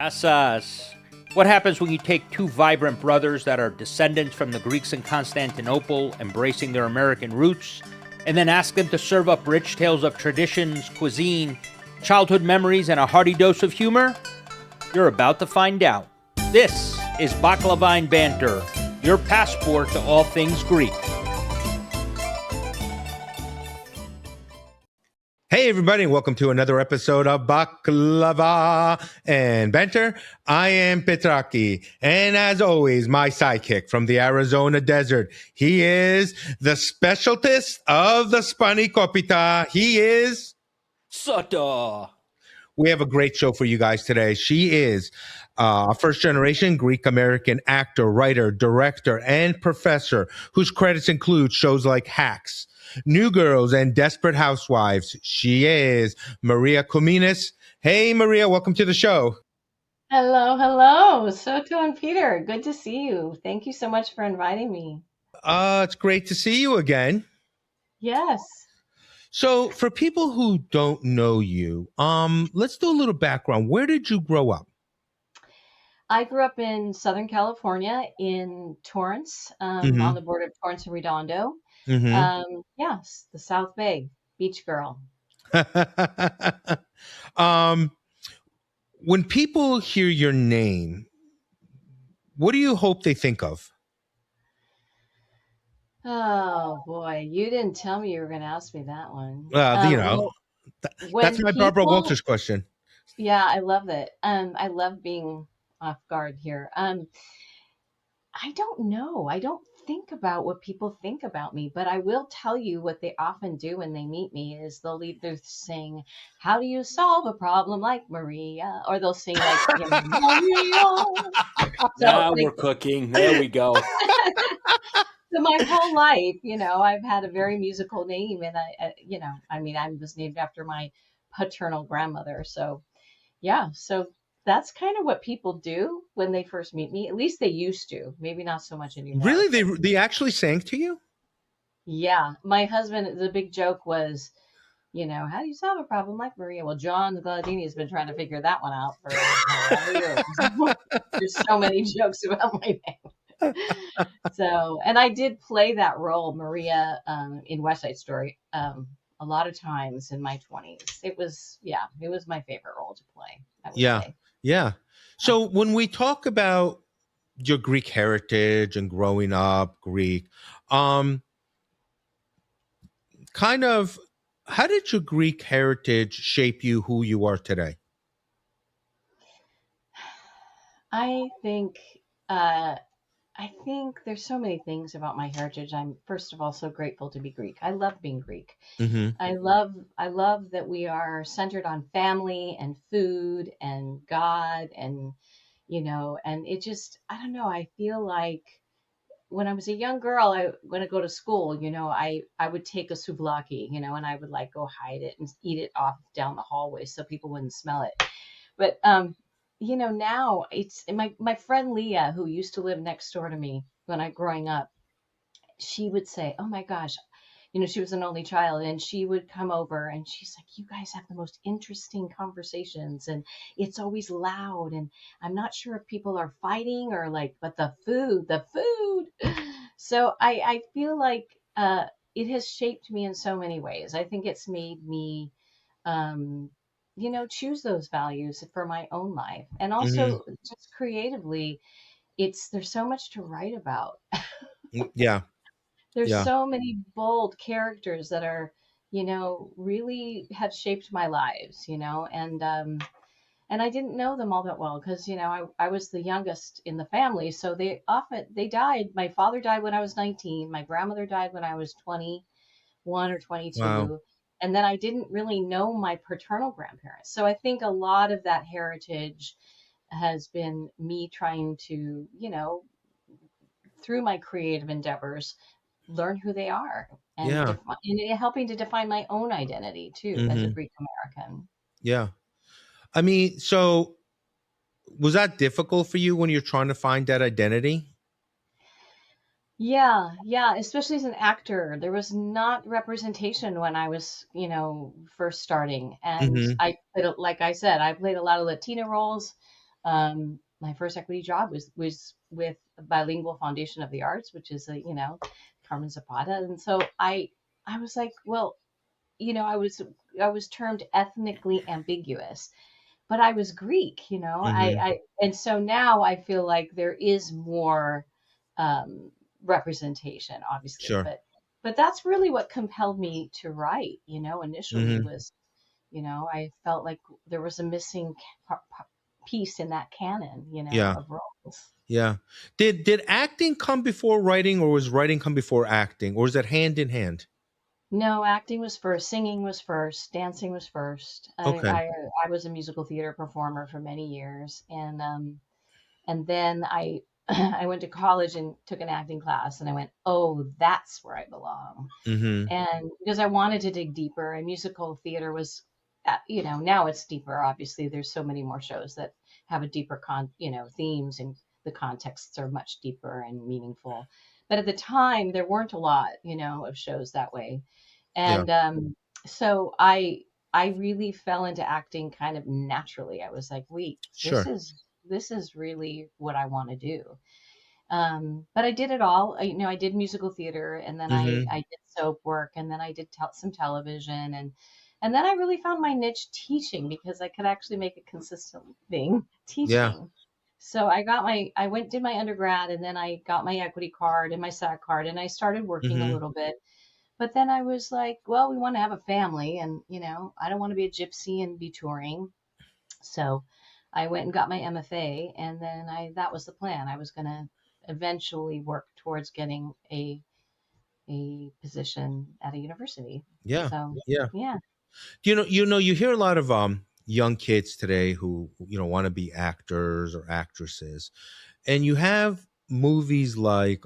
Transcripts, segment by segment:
Asas. What happens when you take two vibrant brothers that are descendants from the Greeks in Constantinople, embracing their American roots, and then ask them to serve up rich tales of traditions, cuisine, childhood memories, and a hearty dose of humor? You're about to find out. This is Baklava Banter, your passport to all things Greek. Hey, everybody, and welcome to another episode of Baklava and Banter. I am Petraki, and as always, my sidekick from the Arizona desert. He is the specialist of the Spanakopita. He is... Sata. We have a great show for you guys today. She is a first-generation Greek-American actor, writer, director, and professor whose credits include shows like Hacks, New Girls, and Desperate Housewives. She is Maria Cominis. Hey, Maria, welcome to the show. Hello. Soto and Peter, good to see you. Thank you so much for inviting me. It's great to see you again. Yes. So for people who don't know you, let's do a little background. Where did you grow up? I grew up in Southern California in Torrance, on the border of Torrance and Redondo. Yes, the South Bay, beach girl. When people hear your name, what do you hope they think of? Oh boy, you didn't tell me you were going to ask me that one. That's my Barbara Walters question. Yeah, I love it. I love being off guard here. I don't know. I don't think about what people think about me, but I will tell you what they often do when they meet me is they'll either sing, "How do you solve a problem like Maria?" Or they'll sing like, Maria. Now we're cooking. There we go. So my whole life, I've had a very musical name, and I was named after my paternal grandmother. So, yeah. So that's kind of what people do when they first meet me. At least they used to. Maybe not so much anymore. Really? They actually sang to you? Yeah. My husband, the big joke was, how do you solve a problem like Maria? Well, John Gladini has been trying to figure that one out for years. There's so many jokes about my name. So, and I did play that role, Maria, in West Side Story, a lot of times in my 20s. It was my favorite role to play, I would say. Yeah. So when we talk about your Greek heritage and growing up Greek, kind of, how did your Greek heritage shape you who you are today? I think there's so many things about my heritage. I'm first of all so grateful to be Greek. I love being Greek. I love that we are centered on family and food and God and and it just, I don't know, I feel like when I was a young girl, when I go to school, I would take a souvlaki, and I would like go hide it and eat it off down the hallway so people wouldn't smell it. But now it's my friend Leah, who used to live next door to me when I growing up, she would say, "Oh my gosh," she was an only child, and she would come over and she's like, "You guys have the most interesting conversations, and it's always loud, and I'm not sure if people are fighting or like, but the food." So I feel like it has shaped me in so many ways. I think it's made me um, choose those values for my own life. And also just creatively, there's so much to write about. Yeah. There's so many bold characters that are, really have shaped my lives, and I didn't know them all that well because, I was the youngest in the family. So they died. My father died when I was 19. My grandmother died when I was 21 or 22. Wow. And then I didn't really know my paternal grandparents. So I think a lot of that heritage has been me trying to, through my creative endeavors, learn who they are and, and helping to define my own identity too as a Greek American. Yeah. I mean, so was that difficult for you when you're trying to find that identity? Yeah, especially as an actor. There was not representation when I was, first starting. And like I said, I played a lot of Latina roles. My first equity job was with Bilingual Foundation of the Arts, which is Carmen Zapata. And so I was like, well, I was termed ethnically ambiguous, but I was Greek, Mm-hmm. and so now I feel like there is more um, representation, obviously, Sure. but that's really what compelled me to write. Initially Mm-hmm. was, I felt like there was a missing piece in that canon, Yeah. of roles. Yeah. Did acting come before writing, or was writing come before acting, or is that hand in hand? No, acting was first, singing was first, dancing was first. I Okay. I, I was a musical theater performer for many years, and then I I went to college and took an acting class, and I went, oh, that's where I belong. Mm-hmm. And because I wanted to dig deeper, and musical theater was, now it's deeper. Obviously, there's so many more shows that have a deeper themes, and the contexts are much deeper and meaningful. But at the time, there weren't a lot, of shows that way. Yeah. And so I really fell into acting kind of naturally. I was like, wait, this Sure. is this is really what I want to do. But I did it all. I did musical theater, and then Mm-hmm. I did soap work, and then I did some television, and then I really found my niche teaching, because I could actually make a consistent thing Yeah. teaching. So I went did my undergrad, and then I got my equity card and my SAC card, and I started working a Mm-hmm. little bit. But then I was like, well, we want to have a family, and I don't want to be a gypsy and be touring. So I went and got my MFA, and then I that was the plan. I was going to eventually work towards getting a position at a university. Yeah. So Yeah. yeah. You hear a lot of young kids today who want to be actors or actresses, and you have movies like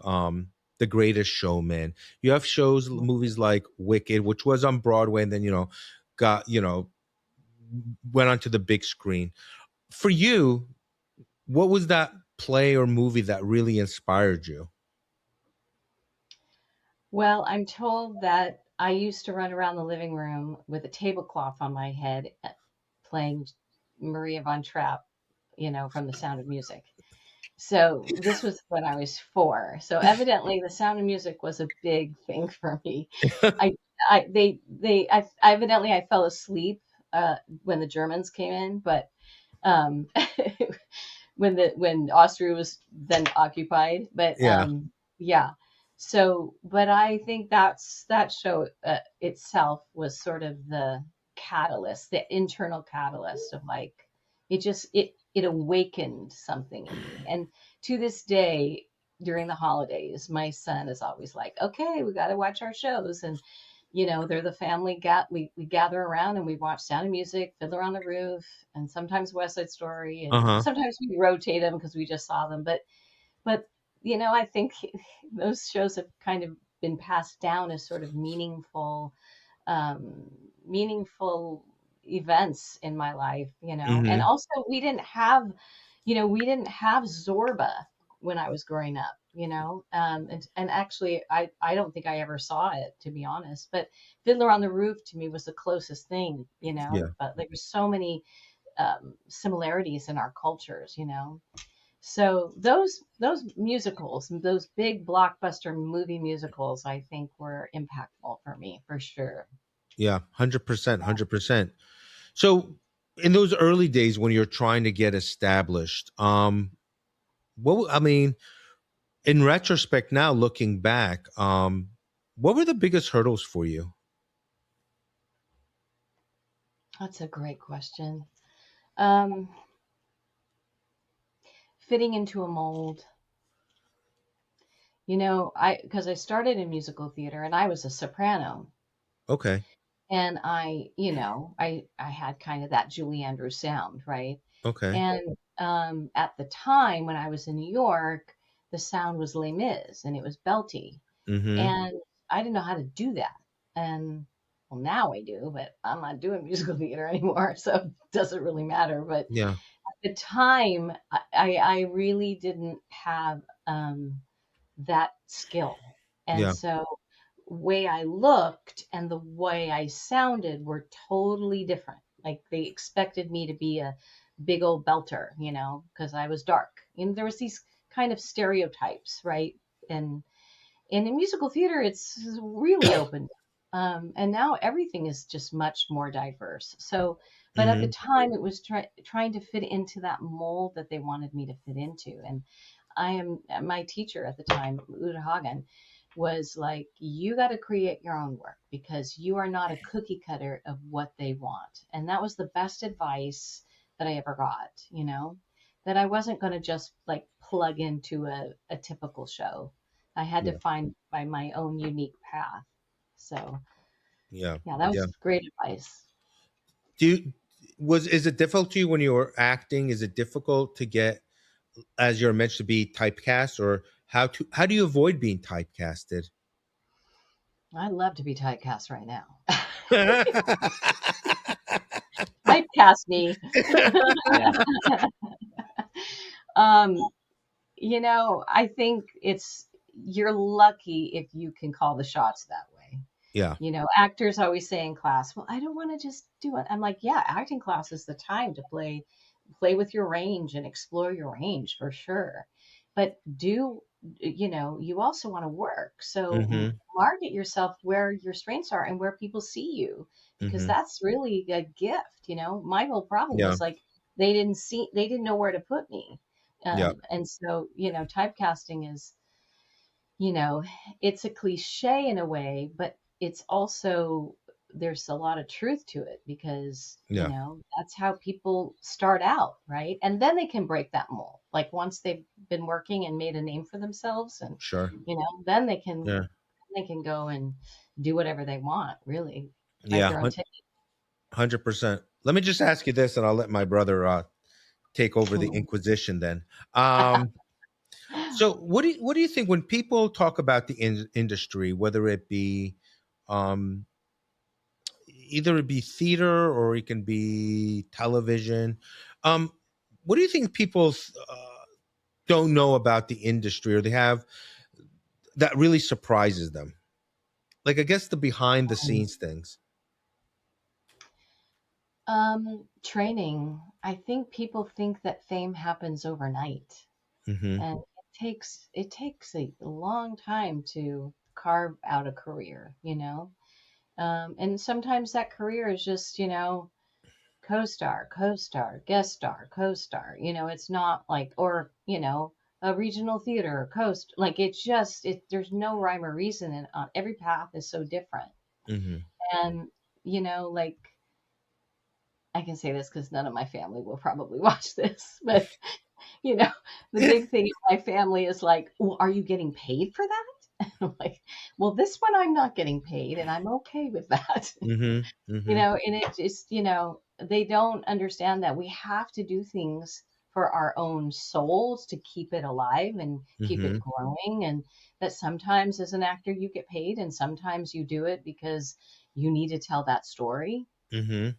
The Greatest Showman. You have movies like Wicked, which was on Broadway, and then got went onto the big screen. For you, what was that play or movie that really inspired you? Well, I'm told that I used to run around the living room with a tablecloth on my head, playing Maria von Trapp, from The Sound of Music. So this was when I was 4. So evidently, The Sound of Music was a big thing for me. I, evidently I fell asleep when the Germans came in, but um, when Austria was then occupied. But Yeah. yeah. So, but I think that show itself was sort of the catalyst, the internal catalyst of like it awakened something in me. And to this day, during the holidays, my son is always like, "Okay, we got to watch our shows." And they're the family we gather around and we watch Sound of Music, Fiddler on the Roof, and sometimes West Side Story, and Uh-huh. sometimes we rotate them because we just saw them. But I think those shows have kind of been passed down as sort of um, meaningful events in my life. And Mm-hmm. also we didn't have Zorba when I was growing up. And actually, I don't think I ever saw it, to be honest. But Fiddler on the Roof to me was the closest thing. Yeah. But there were so many similarities in our cultures. So those musicals, those big blockbuster movie musicals, I think were impactful for me for sure. Yeah. 100%. 100%. So in those early days when you're trying to get established, I mean, in retrospect now, looking back, what were the biggest hurdles for you? That's a great question. Um, Fitting into a mold. Because I started in musical theater and I was a soprano, Okay. and I had kind of that Julie Andrews sound, right? Okay. And at the time when I was in New York, the sound was Les Mis and it was belty, Mm-hmm. and I didn't know how to do that. And well, now I do, but I'm not doing musical theater anymore, so it doesn't really matter. But Yeah. at the time, I really didn't have that skill, and Yeah. so way I looked and the way I sounded were totally different. Like they expected me to be big old belter, because I was dark. There was these kind of stereotypes, right? And in musical theater, it's really open. And now everything is just much more diverse. So, but at the Mm-hmm. time, it was trying to fit into that mold that they wanted me to fit into. And my teacher at the time, Uta Hagen, was like, you got to create your own work because you are not a cookie cutter of what they want. And that was the best advice that I ever got, that I wasn't going to just like plug into a typical show. I had to Yeah. find by my own unique path. So Yeah. yeah, that Yeah. was great advice. Do you, is it difficult to you when you were acting? Is it difficult to get, as you're meant to be, typecast, or how do you avoid being typecasted? I love to be typecast right now. Typecast me. Yeah. um, I think you're lucky if you can call the shots that way. Yeah. Actors always say in class, well, I don't want to just do it. I'm like, yeah, acting class is the time to play with your range and explore your range for sure. But you also want to work. So Mm-hmm. market yourself where your strengths are and where people see you, because Mm-hmm. that's really a gift. My whole problem Yeah. was like they didn't know where to put me. Yeah. And so, typecasting is, you know, it's a cliche in a way, but it's also, there's a lot of truth to it because, Yeah. that's how people start out, right? And then they can break that mold. Like once they've been working and made a name for themselves and, Sure. then they can go and do whatever they want, really. Write Yeah. their own ticket. 100%. Let me just ask you this, and I'll let my brother take over the Inquisition then. Um, so, what do you think when people talk about the industry, whether it be um, either it be theater or it can be television? Um, what do you think people don't know about the industry, or they have that really surprises them? Like, I guess the behind the scenes things. Training. I think people think that fame happens overnight. Mm-hmm. And it takes a long time to carve out a career, and sometimes that career is just, co-star, guest star, co-star. It's not like, or a regional theater coast, like there's no rhyme or reason, and every path is so different. Mm-hmm. And like, I can say this because none of my family will probably watch this, but you know, the big thing in my family is like, well, are you getting paid for that? And I'm like, well, this one I'm not getting paid, and I'm okay with that. Mm-hmm. Mm-hmm. And it just, they don't understand that we have to do things for our own souls to keep it alive and keep it Mm-hmm. growing. And that sometimes as an actor, you get paid, and sometimes you do it because you need to tell that story, Mm-hmm.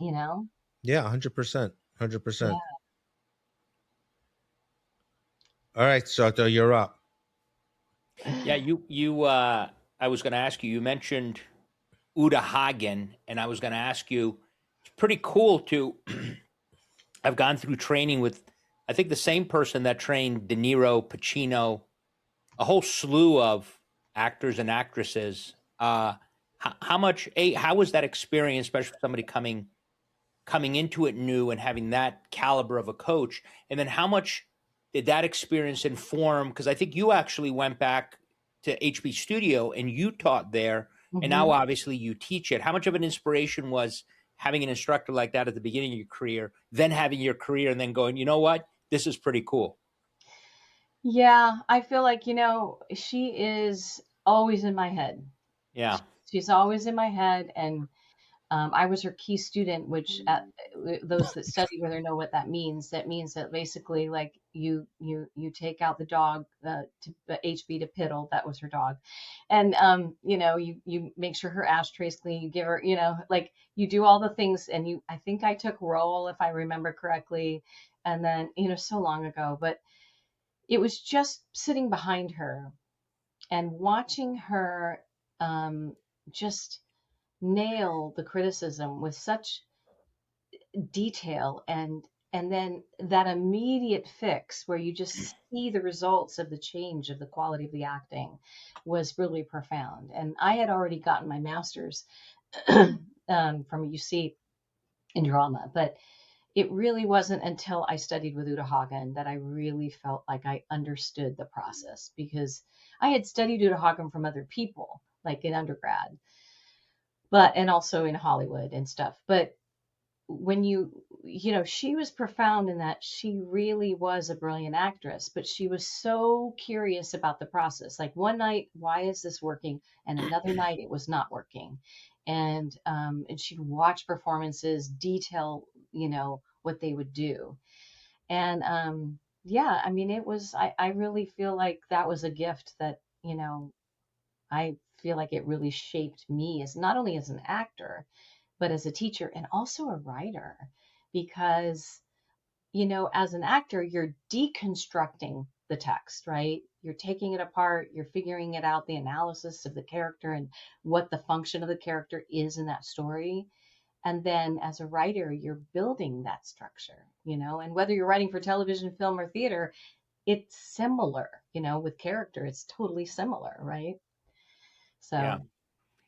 you know? Yeah, 100%. 100%. Yeah. All right, Soto, you're up. Yeah, I was going to ask you, you mentioned Uda Hagen, and I was going to ask you, it's pretty cool to, I've gone through training with, I think, the same person that trained De Niro, Pacino, a whole slew of actors and actresses. How was that experience, especially for somebody coming into it new and having that caliber of a coach? And then how much did that experience inform? Because I think you actually went back to HB Studio and you taught there, and now Hmm. obviously you teach it. How much of an inspiration was having an instructor like that at the beginning of your career, then having your career, and then going, you know what, this is pretty cool? Yeah, I feel like, she is always in my head. Yeah. She's always in my head, and I was her key student, which those that study with her know what that means. That means that basically, like, you take out the dog, to HB to Piddle, that was her dog, and you make sure her ashtray is clean. You give her, like, you do all the things, and I think I took roll if I remember correctly, and then so long ago, but it was just sitting behind her and watching her, just nail the criticism with such detail, and and then that immediate fix where you just see the results of the change of the quality of the acting was really profound. And I had already gotten my master's from UC in drama, but it really wasn't until I studied with Uta Hagen that I really felt like I understood the process, because I had studied Uta Hagen from other people, like in undergrad, and also in Hollywood and stuff. But when she was profound in that she really was a brilliant actress, but she was so curious about the process. Like one night, why is this working? And another night it was not working. And she'd watch performances, detail, what they would do. And yeah, I mean, I really feel like that was a gift that, I feel like it really shaped me as not only as an actor, but as a teacher and also a writer, because, as an actor, you're deconstructing the text, right? You're taking it apart, you're figuring it out, the analysis of the character and what the function of the character is in that story. And then as a writer, you're building that structure, and whether you're writing for television, film, or theater, it's similar, with character, it's totally similar, right? Yeah. So,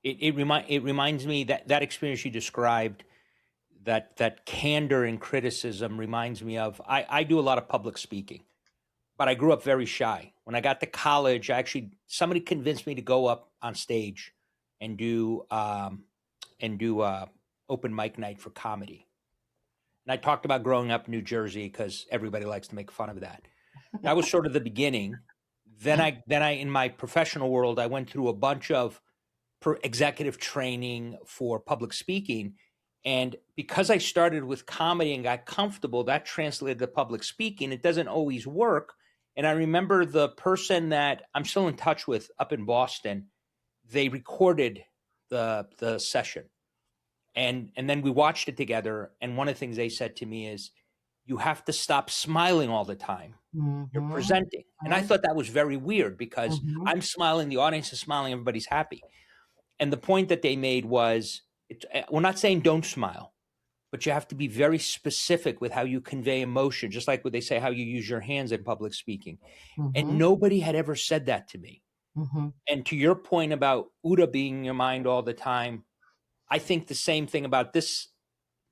It reminds me that experience you described, that candor and criticism reminds me of, I do a lot of public speaking, but I grew up very shy. When I got to college, somebody convinced me to go up on stage and do open mic night for comedy. And I talked about growing up in New Jersey because everybody likes to make fun of that. That was sort of the beginning. Then I in my professional world, I went through a bunch of executive training for public speaking. And because I started with comedy and got comfortable, that translated to public speaking. It doesn't always work. And I remember the person that I'm still in touch with up in Boston, they recorded the session. And then we watched it together. And one of the things they said to me is, you have to stop smiling all the time. You're mm-hmm, presenting. And I thought that was very weird because mm-hmm, I'm smiling, the audience is smiling, everybody's happy. And the point that they made was, we're not saying don't smile, but you have to be very specific with how you convey emotion, just like what they say, how you use your hands in public speaking. And mm-hmm, nobody had ever said that to me. mm-hmm. And to your point about Uda being in your mind all the time, I think the same thing about this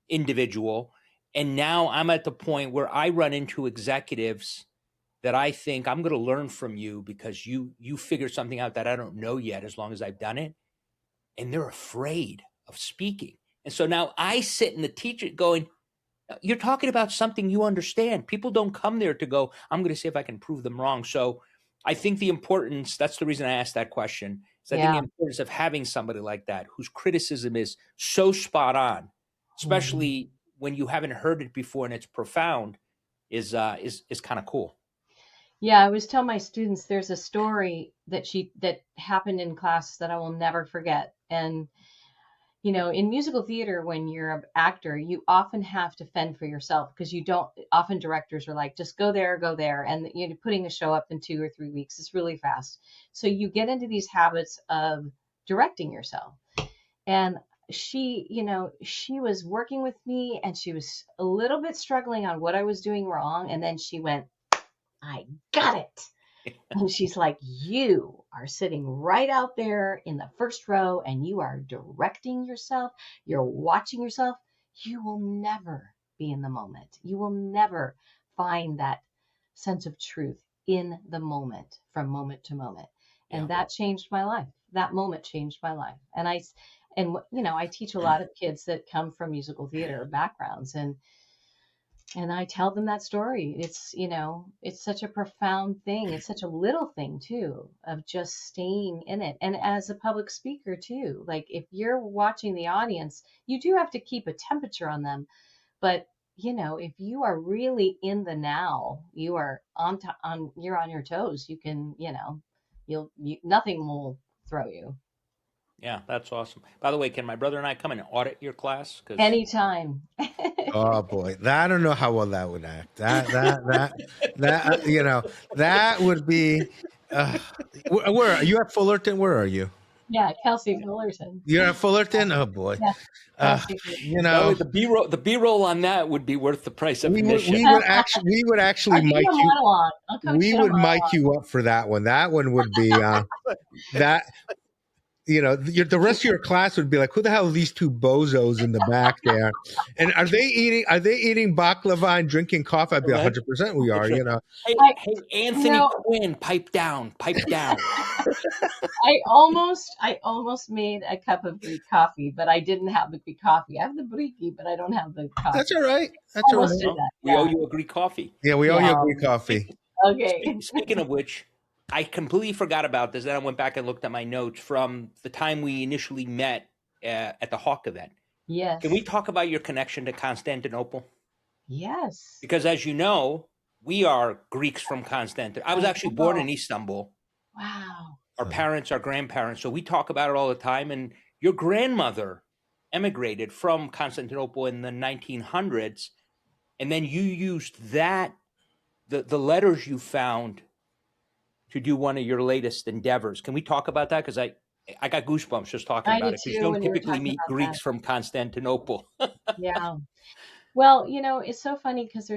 individual. And now I'm at the point where I run into executives that I think, I'm going to learn from you because you figured something out that I don't know yet, as long as I've done it. And they're afraid of speaking. And so now I sit in the teacher going, you're talking about something you understand. People don't come there to go, I'm going to see if I can prove them wrong. So I think the importance, that's the reason I asked that question, is I think the Yeah. importance of having somebody like that whose criticism is so spot on, Mhm. especially when you haven't heard it before and it's profound, is kind of cool. Yeah, I always tell my students there's a story that happened in class that I will never forget. And in musical theater, when you're an actor, you often have to fend for yourself because you don't. Often directors are like, just go there, and putting a show up in 2 or 3 weeks is really fast. So you get into these habits of directing yourself. And she was working with me, and she was a little bit struggling on what I was doing wrong, and then she went, I got it. And she's like, you are sitting right out there in the first row and you are directing yourself. You're watching yourself. You will never be in the moment. You will never find that sense of truth in the moment, from moment to moment. Yeah. And that changed my life. That moment changed my life. I teach a lot of kids that come from musical theater backgrounds, and I tell them that story. It's such a profound thing. It's such a little thing too, of just staying in it. And as a public speaker too, like if you're watching the audience, you do have to keep a temperature on them. But if you are really in the now, you are you're on your toes. You can, nothing will throw you. Yeah, that's awesome. By the way, can my brother and I come and audit your class? Because Anytime. Oh boy, I don't know how well that would act. That would be. Where are you at Fullerton? Where are you? Yeah, Kelsey Fullerton. You're at Fullerton? Oh boy. Yeah, Kelsey You Fullerton. Well, know, the B-roll on that would be worth the price of we would admission. we would actually I'll give mic you a you. monologue. I'll coach We you in a would mic monologue. you up for that one. That one would be that. You know, the rest of your class would be like, "Who the hell are these two bozos in the back there?" And are they eating? Are they eating baklava and drinking coffee? I'd be Right? 100%. We are. That's right. You know, Hey, I, you Anthony know, Quinn, pipe down, pipe down. I almost made a cup of Greek coffee, but I didn't have the Greek coffee. I have the briki, but I don't have the that's coffee. all right. That's all Almost right. did Well, that. we owe Yeah. you a Greek coffee. Yeah, we owe Yeah. you a Greek coffee. Okay. Speaking of which, I completely forgot about this. Then I went back and looked at my notes from the time we initially met at the Hawk event. Yes. Can we talk about your connection to Constantinople? Yes. Because as you know, we are Greeks from Constantinople. I was actually born in Istanbul. Wow. Our parents, our grandparents. So we talk about it all the time. And your grandmother emigrated from Constantinople in the 1900s. And then you used that, the letters you found to do one of your latest endeavors. Can we talk about that? Because I got goosebumps just talking I about did it. Because you too don't when you were typically talking meet about Greeks that. from Constantinople. Yeah. Well, it's so funny because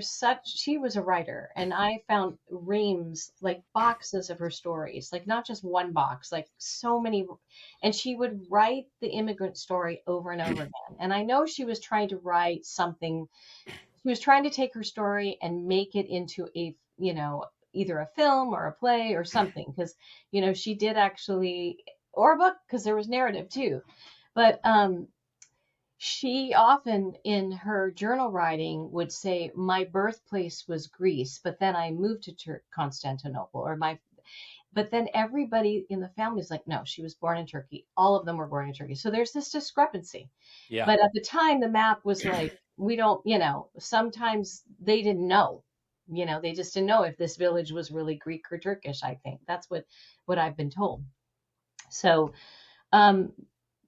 she was a writer, and I found reams, like boxes of her stories, like not just one box, like so many. And she would write the immigrant story over and over again. And I know she was trying to write something, she was trying to take her story and make it into either a film or a play or something, because, she did actually, or a book, because there was narrative too. But, she often in her journal writing would say, my birthplace was Greece, but then I moved to Constantinople, but then everybody in the family is like, no, she was born in Turkey. All of them were born in Turkey. So there's this discrepancy. Yeah. But at the time, the map was like, we don't, sometimes they didn't know, they just didn't know if this village was really Greek or Turkish, I think. That's what I've been told. So,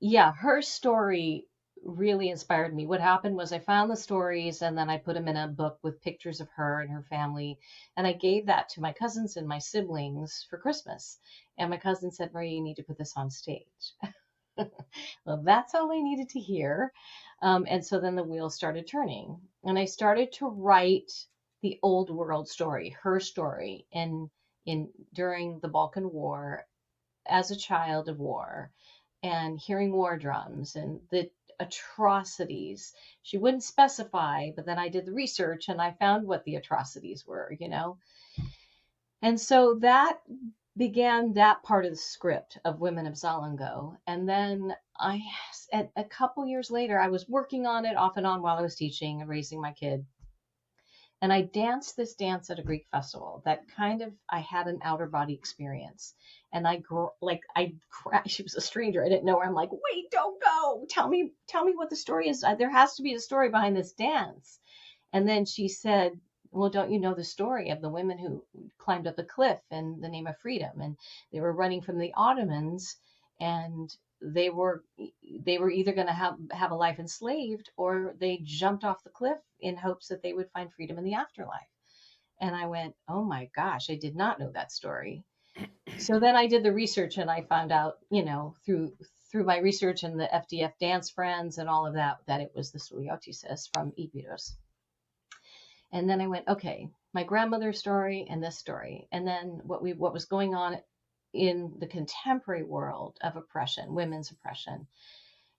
yeah, her story really inspired me. What happened was I found the stories and then I put them in a book with pictures of her and her family. And I gave that to my cousins and my siblings for Christmas. And my cousin said, Maria, you need to put this on stage. Well, that's all I needed to hear. And so then the wheels started turning. And I started to write the old world story, her story, during the Balkan War as a child of war, and hearing war drums and the atrocities. She wouldn't specify, but then I did the research and I found what the atrocities were. And so that began that part of the script of Women of Zalongo. And then a couple years later, I was working on it off and on while I was teaching and raising my kid. And I danced this dance at a Greek festival that I had an outer body experience. And she was a stranger. I didn't know her. I'm like, wait, don't go. Tell me what the story is. There has to be a story behind this dance. And then she said, well, don't you know the story of the women who climbed up the cliff in the name of freedom? And they were running from the Ottomans, and they were either going to have a life enslaved, or they jumped off the cliff in hopes that they would find freedom in the afterlife. And I went, oh my gosh, I did not know that story. So then I did the research and I found out, through my research and the FDF dance friends and all of that it was the Suliotisis from Epirus. And then I went, okay, my grandmother's story and this story. And then what was going on in the contemporary world of oppression, women's oppression.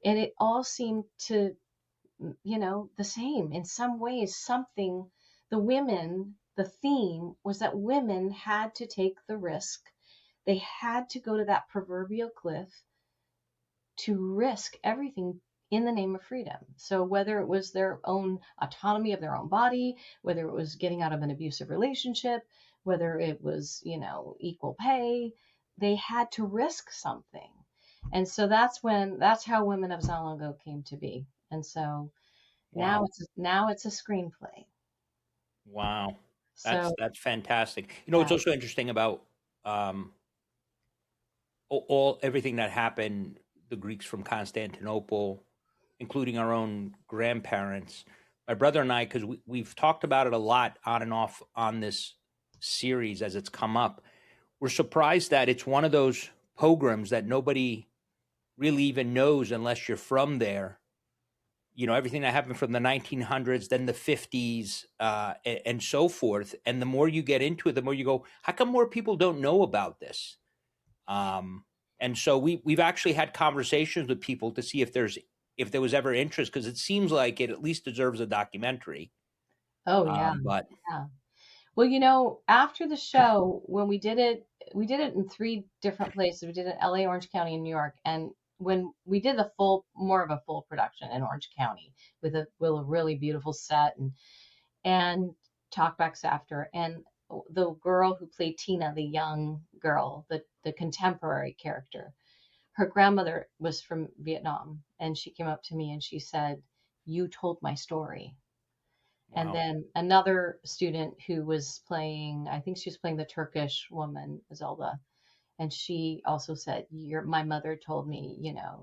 And it all seemed to, the same in some ways. The theme was that women had to take the risk. They had to go to that proverbial cliff to risk everything in the name of freedom. So whether it was their own autonomy of their own body, whether it was getting out of an abusive relationship, whether it was, equal pay, they had to risk something. And so that's how Women of Zalongo came to be. And so Wow. now it's a screenplay. Wow. So That's fantastic. What's also interesting about everything that happened, the Greeks from Constantinople, including our own grandparents, my brother and I, because we've talked about it a lot on and off on this series as it's come up, we're surprised that it's one of those pogroms that nobody really even knows unless you're from there. Everything that happened from the 1900s, then the 50s, and so forth. And the more you get into it, the more you go, how come more people don't know about this? Um, and so we've actually had conversations with people to see if there was ever interest, because it seems like it at least deserves a documentary. Oh yeah, But yeah. Well, after the show, when we did it in three different places. We did it in LA, Orange County, and New York. And when we did more of a full production in Orange County with a really beautiful set and talkbacks after. And the girl who played Tina, the young girl, the contemporary character, her grandmother was from Vietnam, and she came up to me and she said, "You told my story." And wow. then another student who was playing, I think she was playing the Turkish woman, Zelda, and she also said, my mother told me,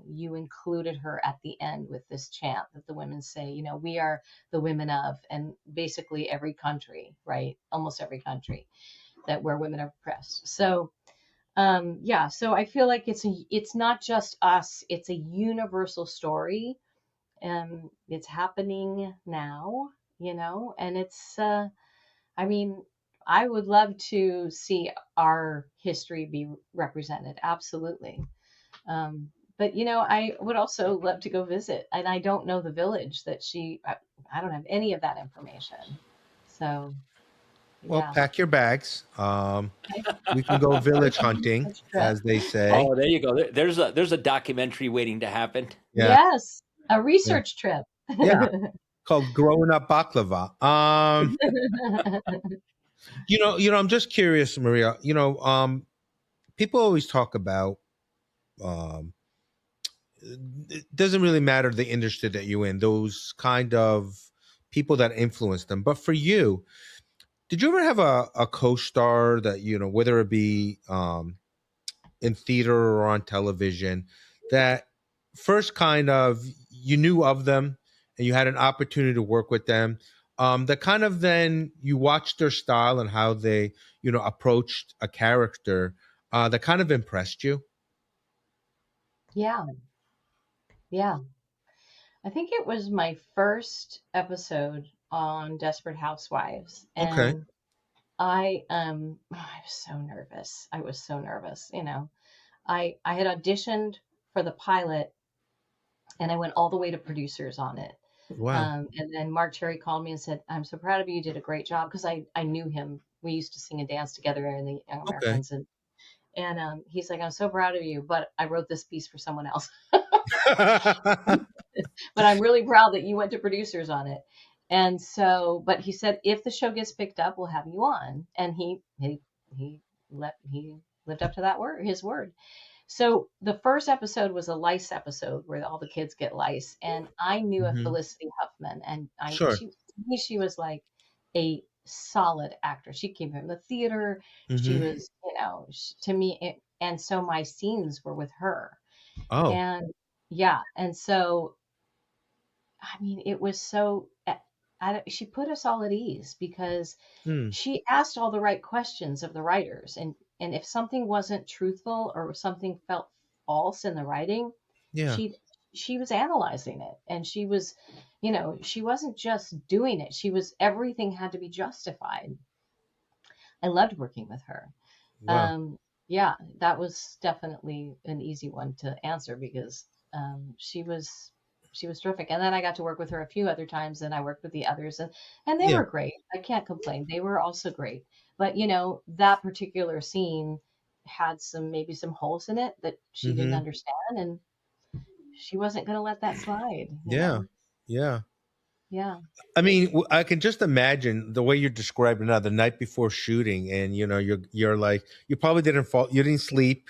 you included her at the end with this chant that the women say, we are the women of, and basically every country, right? Almost every country that where women are oppressed. So, yeah, so I feel like it's not just us, it's a universal story. It's happening now, and I mean, I would love to see our history be represented. Absolutely. But I would also love to go visit, and I don't know the village I don't have any of that information. So, Well, yeah. pack your bags. Okay. We can go village hunting, Research trip. as they say. Oh, there you go. There's a documentary waiting to happen. Yeah, Yes, a yeah, research trip. yeah. Called Growing Up Baklava. I'm just curious, Maria. People always talk about um, it doesn't really matter the industry that you're in, those kind of people that influence them. But for you, did you ever have a co-star that, whether it be in theater or on television, that first kind of you knew of them and you had an opportunity to work with them, that kind of then you watched their style and how they, approached a character, that kind of impressed you? Yeah, yeah. I think it was my first episode on Desperate Housewives, Okay. and I was so nervous. I was so nervous, I had auditioned for the pilot, and I went all the way to producers on it. Wow. And then Mark Cherry called me and said, "I'm so proud of you. You did a great job," because I knew him. We used to sing and dance together in the Young Okay. Americans, and he's like, "I'm so proud of you, but I wrote this piece for someone else." But I'm really proud that you went to producers on it. And so, but he said, if the show gets picked up, we'll have you on. And he lived up to that word, his word. So the first episode was a lice episode where all the kids get lice, and I knew a Hmm. Felicity Huffman, and Sure. she was like a solid actor. She came from the theater. She Hmm. was, to me, and so my scenes were with her, Oh. and yeah, and so I mean, it was so. She put us all at ease because Hmm. she asked all the right questions of the writers, and if something wasn't truthful or something felt false in the writing, Yeah. she she was analyzing it, and she wasn't just doing it. Everything had to be justified. I loved working with her. Well. Um, yeah, that was definitely an easy one to answer because she was terrific. And then I got to work with her a few other times, and I worked with the others, and they Yeah. were great. I can't complain. They were also great. But that particular scene had maybe some holes in it that she didn't Hmm. understand, and she wasn't going to let that slide. Yeah. Yeah. Yeah. I mean, I can just imagine the way you're describing now, the night before shooting, and you're like, you probably didn't fall, you didn't sleep.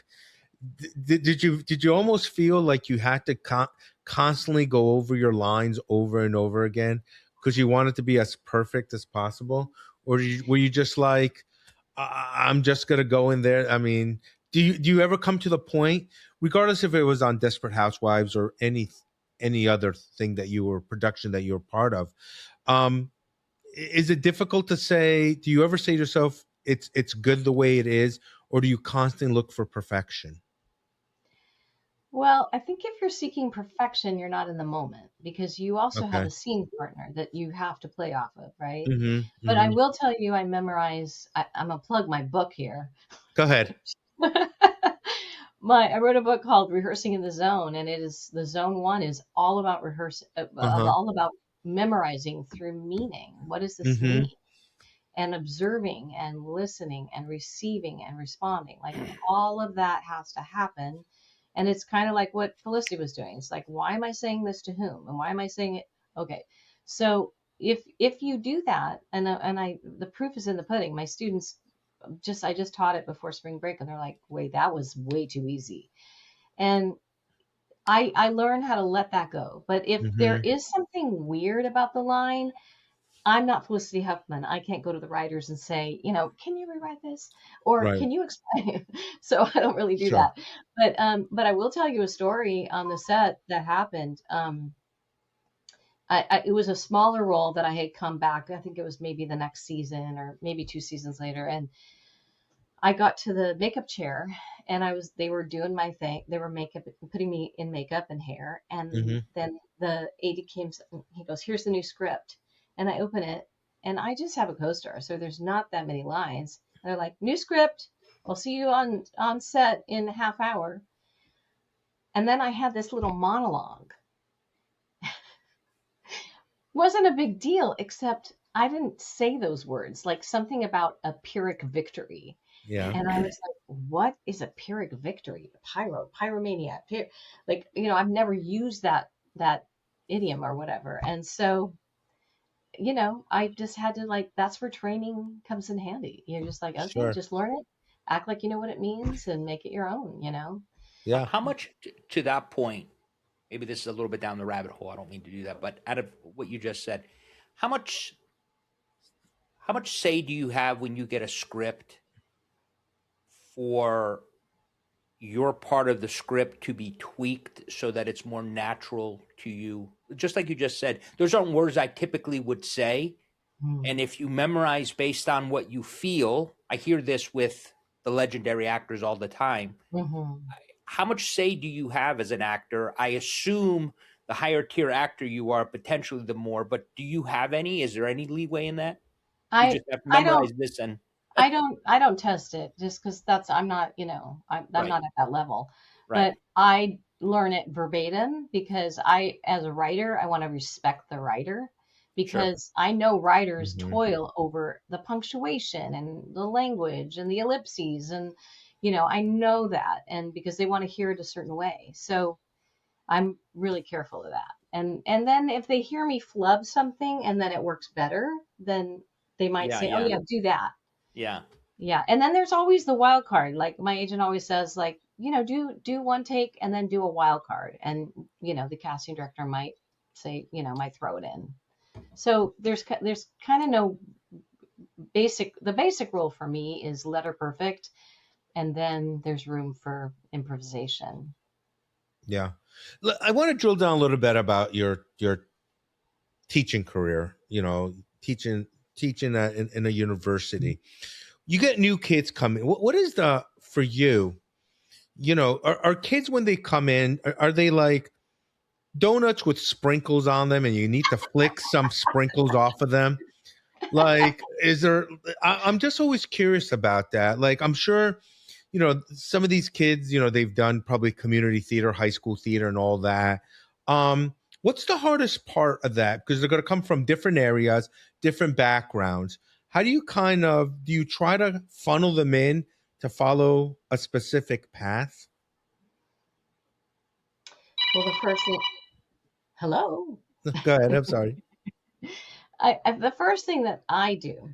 Did you almost feel like you had to constantly go over your lines over and over again because you wanted to be as perfect as possible, or were you just like, I'm just gonna go in there? I mean, do you ever come to the point, regardless if it was on Desperate Housewives or any other thing that you were production that you were part of? Um, is it difficult to say? Do you ever say to yourself, it's good the way it is, or do you constantly look for perfection? Well, I think if you're seeking perfection, you're not in the moment because you also have Okay. a scene partner that you have to play off of, right? Mm-hmm. But I Mm-hmm. will tell you, I memorize, I'm gonna plug my book here. Go ahead. I wrote a book called Rehearsing in the Zone, and it is the zone one is all about Uh-huh. all about memorizing through meaning. What does this Mm-hmm. mean? And observing and listening and receiving and responding. Like all of that has to happen. And it's kind of like what Felicity was doing. It's like, why am I saying this to whom? And why am I saying it? Okay. So if you do that, and the proof is in the pudding. My students I just taught it before spring break, and they're like, wait, that was way too easy. And I learned how to let that go. But if there Mm-hmm. is something weird about the line, I'm not Felicity Huffman. I can't go to the writers and say, can you rewrite this? Or Right. can you explain? So I don't really do Sure. that. But I will tell you a story on the set that happened. It was a smaller role that I had come back. I think it was maybe the next season or maybe 2 seasons later. And I got to the makeup chair and they were doing my thing. They were putting me in makeup and hair. And Mm-hmm. then the AD came, he goes, here's the new script. And I open it and I just have a co-star. So there's not that many lines. They're like, new script. We'll see you on set in a half hour. And then I had this little monologue. Wasn't a big deal, except I didn't say those words, like something about a Pyrrhic victory. Yeah. And I was like, what is a Pyrrhic victory? Pyromania. Like, I've never used that idiom or whatever. And so, I just had to like, that's where training comes in handy. You're just like, okay, Sure. just learn it, act like you know what it means and make it your own. Yeah. How much to that point? Maybe this is a little bit down the rabbit hole. I don't mean to do that, but out of what you just said, how much how much say do you have when you get a script for your part of the script to be tweaked so that it's more natural to you? Just like you just said, those aren't words I typically would say. Hmm. And if you memorize based on what you feel, I hear this with the legendary actors all the time. Hmm. How much say do you have as an actor? I assume the higher tier actor you are, potentially the more, but do you have any? Is there any leeway in that? You I just have to I don't memorize this and I don't test it just because I'm not, I'm right, not at that level. right, But I learn it verbatim because as a writer, I want to respect the writer sure, because I know writers Mm-hmm. toil over the punctuation and the language and the ellipses and, I know that and because they want to hear it a certain way. So I'm really careful of that. And then if they hear me flub something and then it works better, then they might yeah, say, "Oh yeah, yeah, do that." yeah, Yeah, and then there's always the wild card. Like my agent always says, like, do one take and then do a wild card, and the casting director might say, might throw it in. So there's kind of no basic. The basic rule for me is letter perfect, and then there's room for improvisation. Yeah. I want to drill down a little bit about your teaching career. Teaching in a university. You get new kids coming. What is the for you? Are kids when they come in? Are they like donuts with sprinkles on them, and you need to flick some sprinkles off of them? Like, is there? I'm just always curious about that. Like, I'm sure, some of these kids, they've done probably community theater, high school theater, and all that. What's the hardest part of that? Because they're going to come from different areas, different backgrounds. How do you try to funnel them in to follow a specific path? Well, the first thing, hello. Go ahead. I'm sorry. The first thing that I do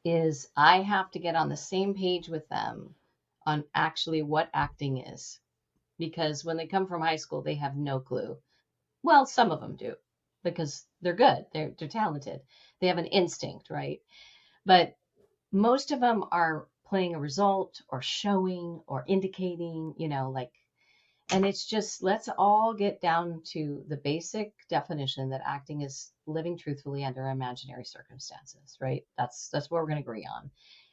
is I have to get on the same page with them on actually what acting is. Because when they come from high school, they have no clue. Well, some of them do because they're good, they're talented, they have an instinct, right? But most of them are playing a result or showing or indicating, like, and it's just let's all get down to the basic definition that acting is living truthfully under imaginary circumstances, right? That's what we're going to agree on.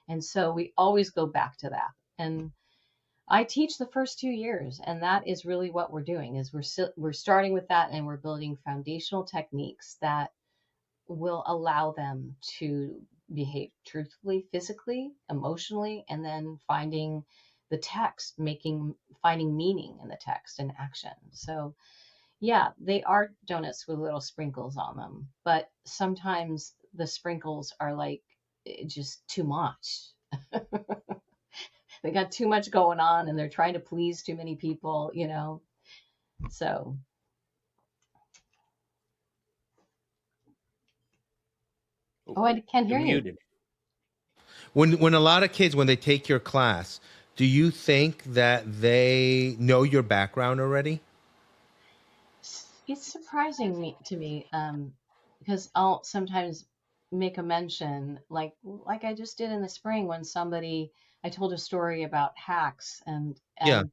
And so we always go back to that. And I teach the first 2 years, and that is really what we're doing. Is we're starting with that, and we're building foundational techniques that will allow them to behave truthfully, physically, emotionally, and then finding the text, finding meaning in the text and action. So yeah, they are donuts with little sprinkles on them, but sometimes the sprinkles are like just too much. They got too much going on and they're trying to please too many people, you know. So, oh, I can't You're hear you. muted. When a lot of kids, when they take your class, do you think that they know your background already? It's surprising to me, because I'll sometimes make a mention, like I just did in the spring when I told a story about hacks Yeah. and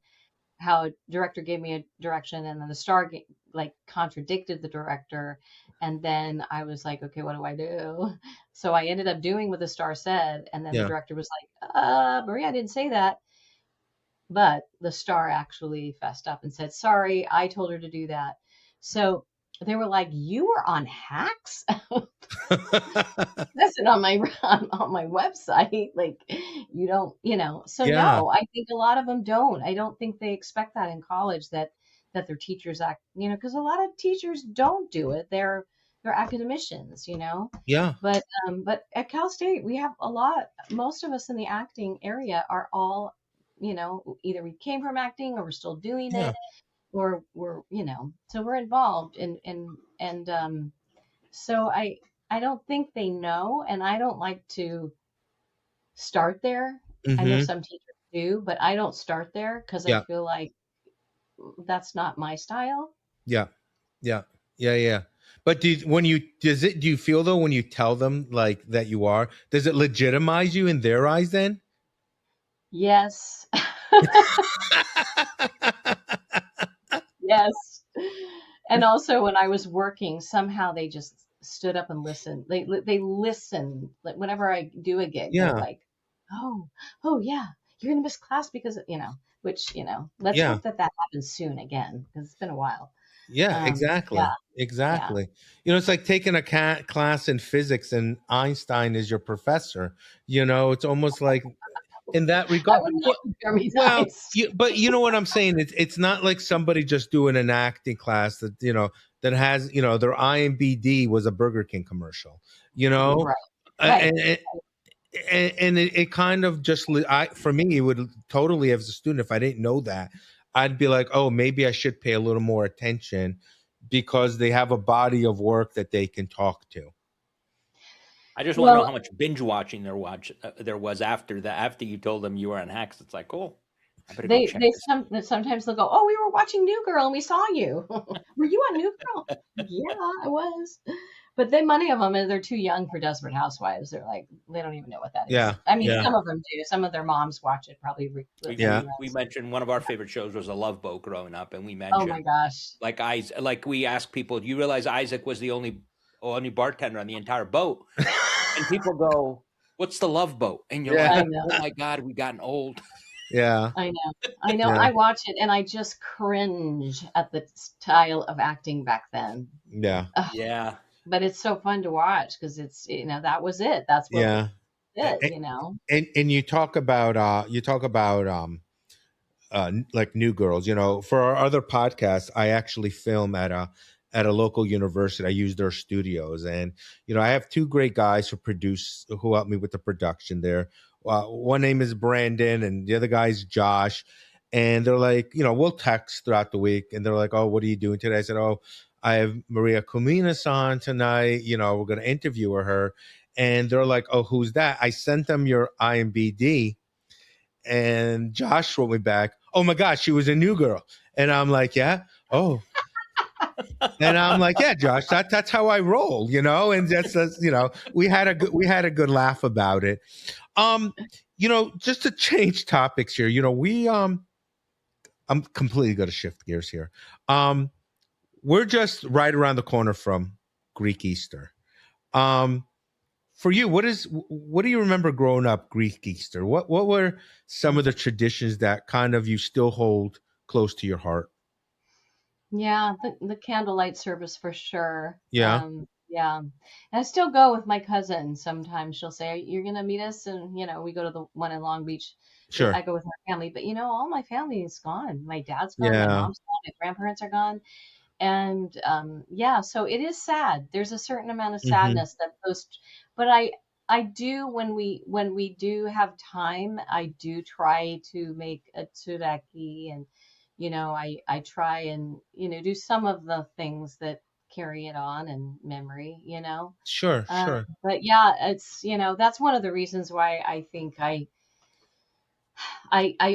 how a director gave me a direction and then the star like contradicted the director, and then I was like, okay, what do I do? So I ended up doing what the star said, and then the Yeah. director was like, Maria, I didn't say that. But the star actually fessed up and said, sorry, I told her to do that. So they were like, you were on hacks? That's it on my on my website. Like, you don't, so Yeah. no, I think a lot of them don't. I don't think they expect that in college, that their teachers act, because a lot of teachers don't do it. They're academicians, Yeah. but at Cal State we have a lot. Most of us in the acting area are all, either we came from acting or we're still doing Yeah. it, or we're, so we're involved and so I don't think they know, and I don't like to start there. I know Mm-hmm. some teachers do, but I don't start there because I Yeah. feel like that's not my style. Yeah. Yeah. Yeah. Yeah. But do you feel though when you tell them like that you are, does it legitimize you in their eyes then? Yes. Yes. And also when I was working, somehow they just stood up and listened. They listen. Like whenever I do a gig, they're Yeah. like, "Oh, oh yeah, you're gonna miss class because which let's Yeah. hope that happens soon again because it's been a while." Yeah, Yeah, exactly. yeah. Exactly. It's like taking a class in physics and Einstein is your professor. It's almost like in that I regard. would not compare me to Well, Einstein. but you know what I'm saying? It's not like somebody just doing an acting class that has, their IMBD was a Burger King commercial, you know? Right, right. And it kind of just for me it would totally, as a student, if I didn't know that, I'd be like, oh, maybe I should pay a little more attention because they have a body of work that they can talk to. I just want to know Well, how much binge watching there was after that. After you told them you were on hacks, it's like, oh, I better go check this. sometimes they'll go, "Oh, we were watching New Girl and we saw you. Were you on New Girl?" Yeah, I was. But many of them, they're too young for Desperate Housewives. They're like, they don't even know what that is. Yeah, I mean, yeah, some of them do. Some of their moms watch it, probably yeah, We reruns. mentioned one of our favorite shows was A Love Boat growing up, and we Oh my mentioned gosh. like we asked people, do you realize Isaac was the only bartender on the entire boat? And people go, what's the Love Boat? And you're yeah, like, I oh know. my God, we gotten old. yeah, I know. I know. yeah, I watch it and I just cringe at the style of acting back then. yeah, Ugh, Yeah. but it's so fun to watch because it's, that was it. That's what we yeah. did. And you talk about like New Girls. For our other podcasts, I actually film at a local university. I use their studios, and I have two great guys who help me with the production there. One name is Brandon, and the other guy's Josh. And they're like, we'll text throughout the week, and they're like, "Oh, what are you doing today?" I said, "Oh, I have Maria Cominis on tonight. We're going to interview her." And they're like, "Oh, who's that?" I sent them your IMBD, and Josh wrote me back, "Oh my gosh, she was a New Girl." And I'm like, "Yeah, oh." And I'm like, "Yeah, Josh, that's how I roll, And that's we had a good laugh about it. Just to change topics here, I'm completely going to shift gears here. We're just right around the corner from Greek Easter. Um, For you, what do you remember growing up Greek Easter? What were some of the traditions that kind of you still hold close to your heart? Yeah, the candlelight service for sure. Yeah, Yeah. And I still go with my cousin. Sometimes she'll say, "You're gonna meet us," and we go to the one in Long Beach. I sure. go with my family, but all my family is gone. My dad's gone, my Yeah. mom's gone, my grandparents are gone. And yeah, so it is sad. There's a certain amount of Hmm. sadness that those, but I do when we do have time, I do try to make a tsuraki, and I try and do some of the things that carry it on in memory. Sure, sure. But yeah, it's that's one of the reasons why I think I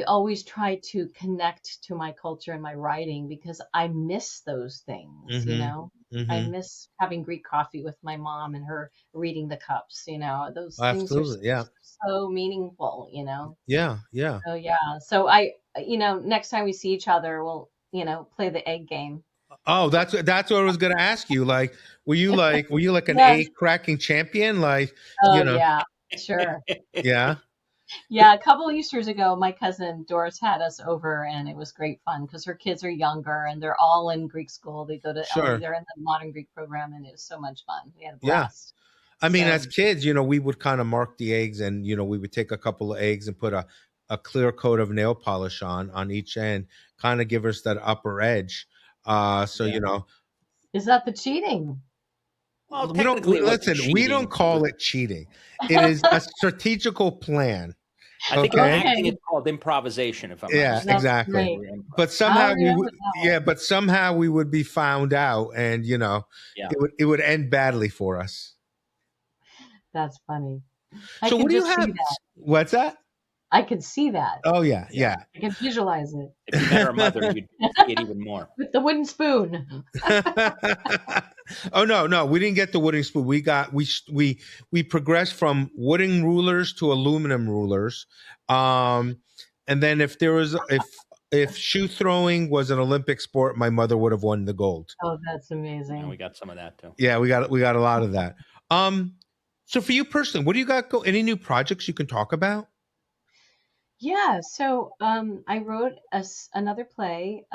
always try to connect to my culture in my writing, because I miss those things. Hmm. I Hmm. miss having Greek coffee with my mom and her reading the cups. Those things are Absolutely. Yeah. so meaningful. Yeah. Yeah. So yeah. So next time we see each other, we'll play the egg game. Oh, that's what I was gonna ask you. Like, were you like an Yes. egg cracking champion? Like, Oh you know, yeah. Sure. yeah, Yeah, a couple of Easters ago, my cousin Doris had us over, and it was great fun because her kids are younger and they're all in Greek school. They go to LMU, sure. they're in the Modern Greek program, and it was so much fun. We had a Yeah. blast. I mean, as So, kids, we would kind of mark the eggs, and we would take a couple of eggs and put a clear coat of nail polish on each end, kind of give us that upper edge. So Yeah. is that the cheating? Well, we don't we, technically, it wasn't listen. We don't cheating. It call was, it cheating. It is a strategical plan. I think in Okay. acting, Okay, it's called improvisation, if I'm not Yeah, mistaken. that's exactly. great. Or improv. But I'll somehow remember that. but somehow we would be found out, and Yeah. it would end badly for us. That's funny. I So can what do you just see have? that. What's that? I can see that. Oh yeah, Yeah. yeah. I can visualize it If you met our mother, you'd see it even more. with the wooden spoon. Oh no, no, we didn't get the wooden spoon. We progressed from wooden rulers to aluminum rulers. And then if shoe throwing was an Olympic sport, my mother would have won the gold. Oh, that's Yeah, we amazing. got some of that too. Yeah, we got a lot of that. Um so for you personally, what do you got any new projects you can talk about? Yeah, so I wrote another play.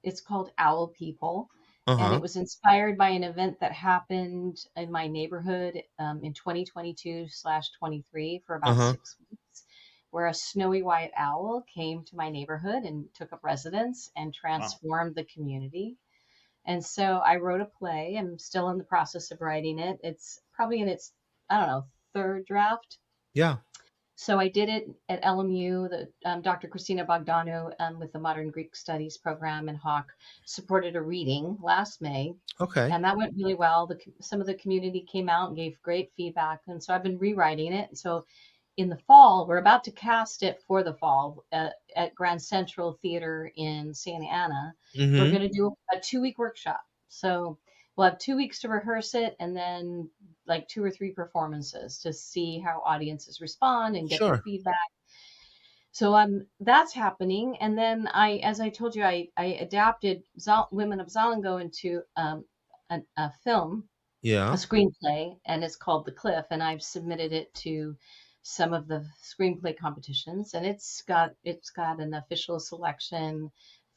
It's called Owl People, and it Uh-huh. was inspired by an event that happened in my neighborhood in 2022/23 for about Uh-huh. 6 weeks, where a snowy white owl came to my neighborhood and took up residence and Wow. transformed the community. And so I wrote a play. I'm still in the process of writing it. It's probably in its, I don't know, third draft. Yeah. So I did it at LMU. Dr. Christina Bogdanou with the Modern Greek Studies program in Hawk supported a reading last May, Okay. and that went really well. Some of the community came out and gave great feedback, and so I've been rewriting it. So in the fall, we're about to cast it for the fall at Grand Central Theater in Santa Ana. We're Mm-hmm. going to do a 2 week workshop. So we'll have 2 weeks to rehearse it, and then like 2 or 3 performances to see how audiences respond and get their Sure. feedback. So that's happening. And then as I told you, I adapted Women of Zalango into a film, a Yeah. screenplay, and it's called The Cliff, and I've submitted it to some of the screenplay competitions, and it's got an official selection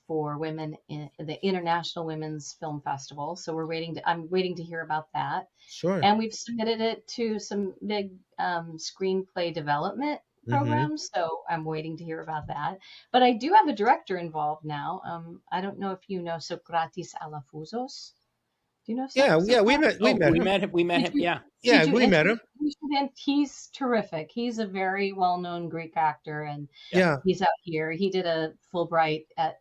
for women in the International Women's Film Festival. So I'm waiting to hear about that, Sure. and we've submitted it to some big screenplay development Mm-hmm. programs. So I'm waiting to hear about that. But I do have a director involved now. I don't know if you know Socrates Alafouzos. Do you know Yeah, yeah, we Socrates? met we Oh, met we him. met him. We met Did him. you Yeah. Yeah, did you we met him. introduce him? He's terrific. He's a very well-known Greek actor, and Yeah. Yeah. he's out here. He did a Fulbright at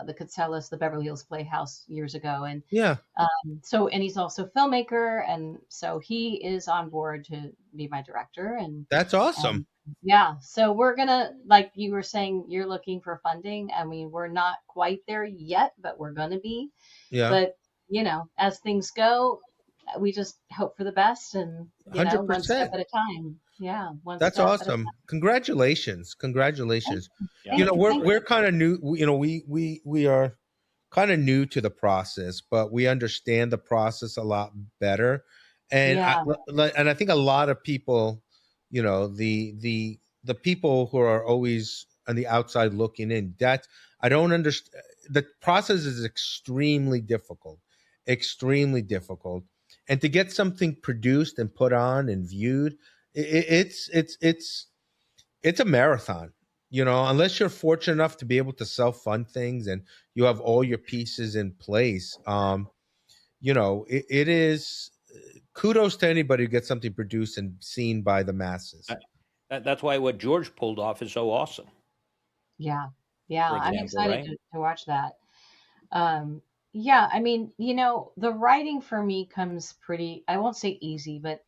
the Katselas, the Beverly Hills Playhouse years ago, and Yeah. and he's also a filmmaker, and so he is on board to be my director, That's and awesome. yeah. So we're gonna, like you were saying, you're looking for funding. I mean, we're not quite there yet, but we're gonna be. Yeah. But as things go, we just hope for the best, and one step 100%. at a time. Yeah, one That's step at a awesome. time. Congratulations. Congratulations. Yeah. Thank you. We're Thank you. we're kind of new, we are kind of new to the process, but we understand the process a lot better. And Yeah. and I think a lot of people, the people who are always on the outside looking in, that I don't understand. The process is extremely difficult, and to get something produced and put on and viewed, it's a marathon. Unless you're fortunate enough to be able to self fund things and you have all your pieces in place. It is kudos to anybody who gets something produced and seen by the masses. That's why what George pulled off is so awesome. Yeah. Yeah. For I'm example, excited right? to watch that. Yeah. I mean, the writing for me comes pretty, I won't say easy, but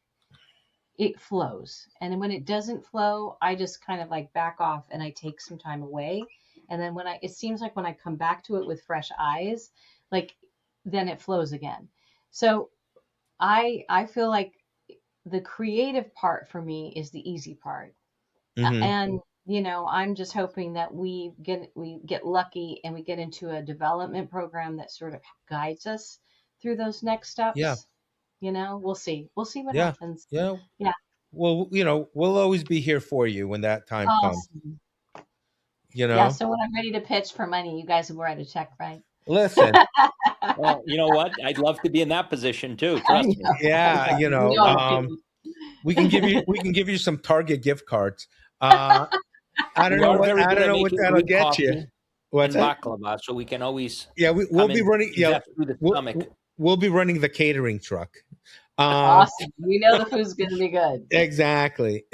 it flows. And when it doesn't flow, I just kind of like back off and I take some time away. And then it seems like when I come back to it with fresh eyes, like then it flows again. So I feel like the creative part for me is the easy part. Hmm. And I'm just hoping that we get lucky and we get into a development program that sort of guides us through those next Yeah, steps. We'll see what yeah, happens. yeah. Yeah. Well, we'll always be here for you when that time comes. Awesome. You Yeah, know, so when I'm ready to pitch for money, you guys will write a check, right? listen, Well, you know what? I'd love to be in that position too. I Trust me. know, I yeah, know. You know I'm kidding. we can give you some Target gift cards. Uh, I don't We know are what very I good don't at know what making that'll Greek get you. coffee What's and that? baklava, so we can always Yeah, we'll come be and running. Yeah, ingest through the we'll stomach. we'll be running the catering truck. Um, Awesome. We know the food's going to be good. exactly.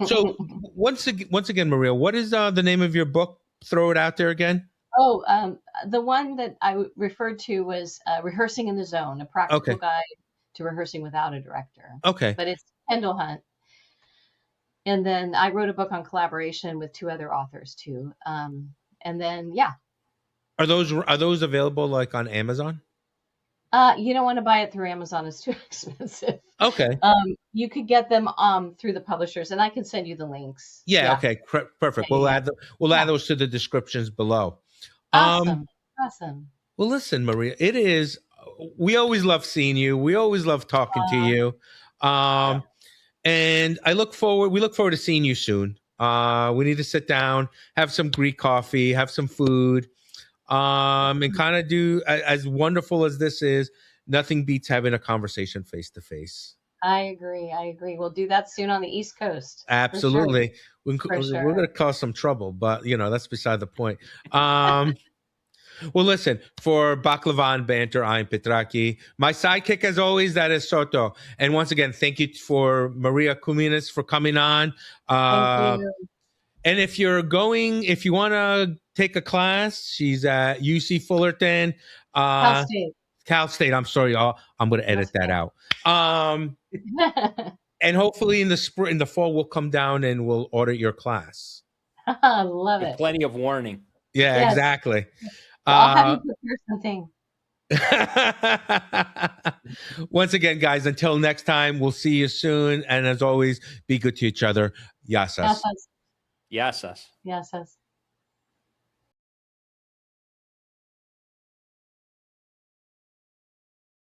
So once again, Maria, what is the name of your book? Throw it out there again. Oh, the one that referred to was Rehearsing in the Zone, a practical Okay. guide to rehearsing without a director. Okay. But it's Kendall Hunt. And then I wrote a book on collaboration with two other authors too. And then, yeah, Are those available like on Amazon? you don't want to buy it through Amazon; it's too expensive. Okay. You could get them through the publishers, and I can send you the links. Yeah. Yeah, Okay. yeah, Perfect. yeah, We'll yeah. add Yeah. those to the descriptions below. Um. Awesome, awesome. Well, listen, Maria. It is. We always love seeing you. We always love talking to Uh, you. Yeah. Um. And we look forward to seeing you soon. We need to sit down, have some Greek coffee, have some food, and kind of do as wonderful as this is. Nothing beats having a conversation face to face. I agree. I agree. We'll do that soon on the East Coast for sure. Absolutely. For We're sure. going to cause some trouble, but that's beside the point. Well, listen, for Baklava Banter, I'm Petraki. My sidekick, as always, that is Soto. And once again, thank you for Maria Cominis for coming on. Thank Uh, you. and if you want to take a class, she's at UC Fullerton, Cal uh, State. Cal State. I'm sorry, y'all. I'm going to Cal edit that State. out. And hopefully in the fall, we'll come down and we'll audit your class. Love With it. plenty of warning. Yeah, Yes. exactly. I'll have you prepare something. Once again, guys, until next time, we'll see you soon. And as always, be good to each other. Yasas. Yes, Yes, us. yes, yes.